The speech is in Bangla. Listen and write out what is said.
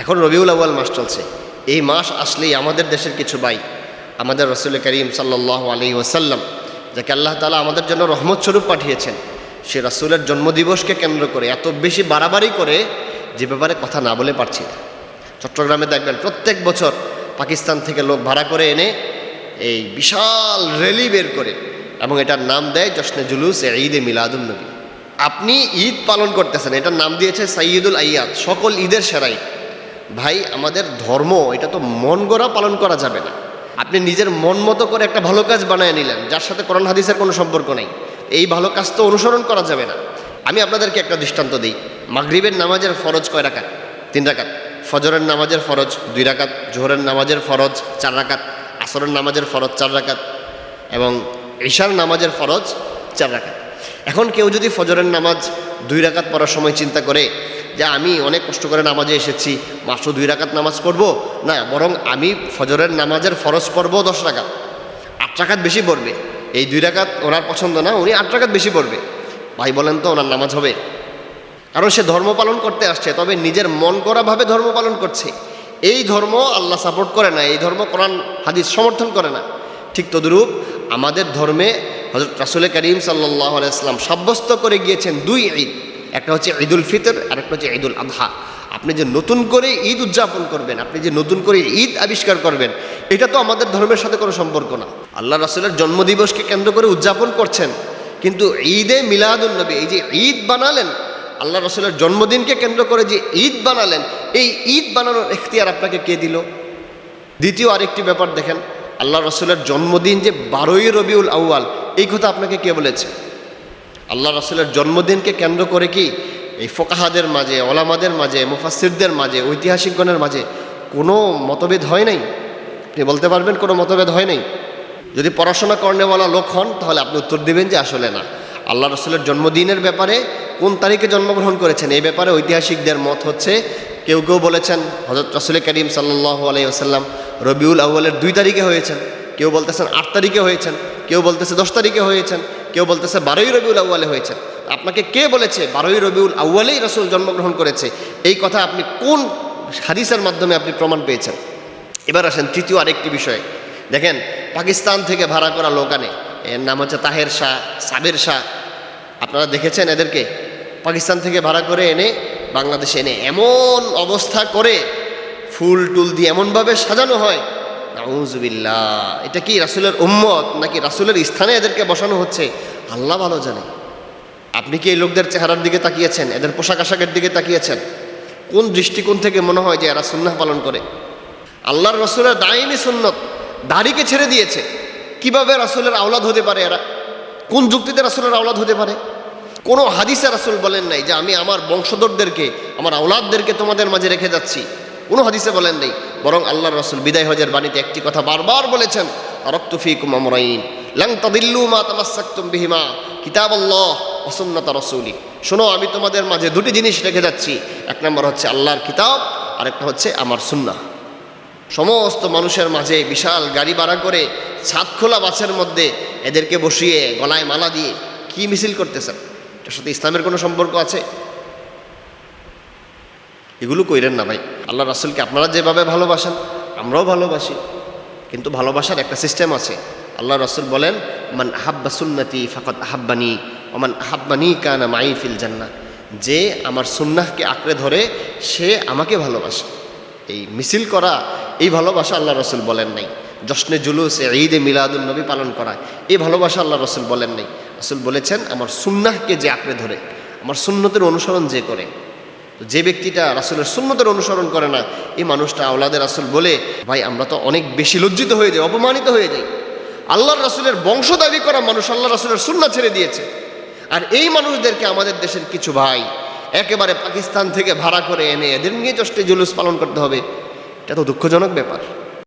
এখন রবিউল আউয়াল মাস চলছে। এই মাস আসলেই আমাদের দেশের কিছু ভাই আমাদের রাসূল করিম সাল্লাল্লাহু আলাইহি ওয়াসাল্লাম, যাকে আল্লাহ তাআলা আমাদের জন্য রহমত স্বরূপ পাঠিয়েছেন, সে রাসূলের জন্মদিবসকে কেন্দ্র করে এত বেশি বাড়াবাড়ি করে যে ব্যাপারে কথা না বলে পারছি না। চট্টগ্রামে দেখবেন প্রত্যেক বছর পাকিস্তান থেকে লোক ভাড়া করে এনে এই বিশাল র্যালি বের করে এবং এটার নাম দেয় জশ্নে জুলুস ঈদে মিলাদুন নবী। আপনি ঈদ পালন করতেছেন, এটার নাম দিয়েছে সাইয়্যিদুল আইয়াদ, সকল ঈদের সেরা ঈদ। ভাই, আমাদের ধর্ম এটা তো মন গড়া পালন করা যাবে না। আপনি নিজের মন মতো করে একটা ভালো কাজ বানায় নিলেন যার সাথে কোরআন হাদিসের কোনো সম্পর্ক নেই, এই ভালো কাজ তো অনুসরণ করা যাবে না। আমি আপনাদেরকে একটা দৃষ্টান্ত দিই। মাগরিবের নামাজের ফরজ কয় রাকাত? 3 রাকাত। ফজরের নামাজের ফরজ 2 রাকাত, জোহরের নামাজের ফরজ 4 রাকাত, আসরের নামাজের ফরজ 4 রাকাত এবং ঈশার নামাজের ফরজ 4 রাকাত। এখন কেউ যদি ফজরের নামাজ 2 রাকাত পড়ার সময় চিন্তা করে যে আমি অনেক কষ্ট করে নামাজে এসেছি, মাত্র 2 রাকাত নামাজ পড়বো না, বরং আমি ফজরের নামাজের ফরজ পড়বো 10 রাকাত, 8 রাকাত বেশি পড়বে। এই 2 রাকাত ওনার পছন্দ না, উনি 8 রাকাত বেশি পড়বে। ভাই বলেন তো ওনার নামাজ হবে? কারণ সে ধর্ম পালন করতে আসছে, তবে নিজের মন গড়াভাবে ধর্ম পালন করছে। এই ধর্ম আল্লাহ সাপোর্ট করে না, এই ধর্ম কোরআন হাদিস সমর্থন করে না। ঠিক তদ্রূপ আমাদের ধর্মে হযরত রাসূল করিম সাল্লাল্লাহু আলাইহি ওয়াসাল্লাম সাব্যস্ত করে গিয়েছেন 2 ঈদ, একটা হচ্ছে ঈদুল ফিতর আর একটা হচ্ছে ঈদুল আযহা। আপনি যে নতুন করে ঈদ উদযাপন করবেন, আপনি যে নতুন করে ঈদ আবিষ্কার করবেন, এটা তো আমাদের ধর্মের সাথে কোনো সম্পর্ক না। আল্লাহ রাসূলের জন্মদিবসকে কেন্দ্র করে উদযাপন করছেন, কিন্তু ঈদে মিলাদুন নবী, এই যে ঈদ বানালেন, আল্লাহ রাসূলের জন্মদিনকে কেন্দ্র করে যে ঈদ বানালেন, এই ঈদ বানানোর ইখতিয়ার আপনাকে কে দিল? দ্বিতীয় আরেকটি ব্যাপার দেখেন, আল্লাহ রাসূলের জন্মদিন যে 12ই রবিউল আউয়াল, এই কথা আপনাকে কে বলেছে? আল্লাহ রাসূলের জন্মদিনকে কেন্দ্র করে কি এই ফোকাহাদের মাঝে, ওলামাদের মাঝে, মুফাসসিরদের মাঝে, ঐতিহাসিকগণের মাঝে কোনো মতভেদ হয় নাই? আপনি বলতে পারবেন কোনো মতভেদ হয় নাই? যদি পড়াশোনা করেনেওয়ালা লোক হন তাহলে আপনি উত্তর দিবেন যে আসলে না। আল্লাহ রাসূলের জন্মদিনের ব্যাপারে কোন তারিখে জন্মগ্রহণ করেছেন এই ব্যাপারে ঐতিহাসিকদের মত হচ্ছে, কেউ কেউ বলেছেন হযরত রাসূল করিম সাল্লাল্লাহু আলাইহি ওয়াসাল্লাম রবিউল আউয়ালের 2 তারিখে হয়েছেন, কেউ বলতেছেন 8 তারিখে হয়েছেন, কেউ বলতেছে 10 তারিখে হয়েছেন, কেউ বলতেছে 12ই রবিউল আউয়ালে হয়েছেন। আপনাকে কে বলেছে 12ই রবিউল আউয়ালেই রাসূল জন্মগ্রহণ করেছে? এই কথা আপনি কোন হাদিসের মাধ্যমে আপনি প্রমাণ পেয়েছেন? এবার আসেন তৃতীয় আরেকটি বিষয়। দেখেন, পাকিস্তান থেকে ভাড়া করা লোক আনে, এর নাম হচ্ছে তাহের শাহ, সাবের শাহ। আপনারা দেখেছেন এদেরকে? পাকিস্তান থেকে ভাড়া করে এনে বাংলাদেশে এনে এমন অবস্থা করে ফুল টুল দিয়ে এমনভাবে সাজানো হয়, নাউজুবিল্লাহ। এটা কি রাসূলের উম্মত নাকি রাসূলের স্থানে এদেরকে বসানো হচ্ছে? আল্লাহ ভালো জানে। আপনি কি এই লোকদের চেহারার দিকে তাকিয়েছেন? এদের পোশাক আশাকের দিকে তাকিয়েছেন? কোন দৃষ্টিকোণ থেকে মনে হয় যে এরা সুন্নাহ পালন করে? আল্লাহর রাসূলের দায়মি সুন্নত, দাড়িকে ছেড়ে দিয়েছে। কিভাবে রাসূলের আওলাদ হতে পারে এরা? কোন যুক্তিতে রাসূলের আওলাদ হতে পারে? কোনো হাদিসে রাসূল বলেন নাই যে আমি আমার বংশধরদেরকে, আমার আওলাদদেরকে তোমাদের মাঝে রেখে যাচ্ছি। কোনো হাদিসে বলেন নেই। বরং আল্লাহর রাসূল বিদায় হজের বাণীতে একটি কথা বারবার বলেছেন, তারাকতু ফীকুম আমরাইন লান তাদিল্লু মা তামাসসাকতুম বিহিমা কিতাবাল্লাহ ওয়া সুন্নাত রাসূলি। শোনো, আমি তোমাদের মাঝে 2টি জিনিস রেখে যাচ্ছি। এক নম্বর হচ্ছে আল্লাহর কিতাব, আর একটা হচ্ছে আমার সুন্নাহ। সমস্ত মানুষের মাঝে বিশাল গাড়ি ভাড়া করে ছাদ খোলা বাসের মধ্যে এদেরকে বসিয়ে গলায় মালা দিয়ে কি মিছিল করতেছেন? এটার সাথে ইসলামের কোনো সম্পর্ক আছে? এগুলো কইরেন না ভাই। আল্লাহ রাসূলকে আপনারা যেভাবে ভালোবাসেন আমরাও ভালোবাসি, কিন্তু ভালোবাসার একটা সিস্টেম আছে। আল্লাহ রাসূল বলেন, মান আহাব্বা সুন্নতি ফাকাদ আহাব্বানি ওয়া মান আহাব্বানি কানা মাই ফিল জান্নাহ। যে আমার সুন্নাহকে আঁকড়ে ধরে সে আমাকে ভালোবাসে। এই মিছিল করা, এই ভালোবাসা আল্লাহ রাসূল বলেন নাই। জশ্নে জুলুস ঈদে মিলাদুন নবী পালন করা, এই ভালোবাসা আল্লাহ রাসূল বলেন নাই। রাসূল বলেছেন আমার সুন্নাহকে যে আঁকড়ে ধরে, আমার সুন্নতের অনুসরণ যে করে। তো যে ব্যক্তিটা রাসূলের সুন্নতের অনুসরণ করে না, এই মানুষটা আওলাদে রাসূল বলে ভাই আমরা তো অনেক বেশি লজ্জিত হয়ে যাই, অপমানিত হয়ে যাই। আল্লাহর রাসূলের বংশ দাবি করা মানুষ আল্লাহ রাসূলের সুন্নাহ ছেড়ে দিয়েছে। আর এই মানুষদেরকে আমাদের দেশের কিছু ভাই একেবারে পাকিস্তান থেকে ভাড়া করে এনে এদের নিয়ে জশ্নে জুলুস পালন করতে হবে, এটা তো দুঃখজনক ব্যাপার।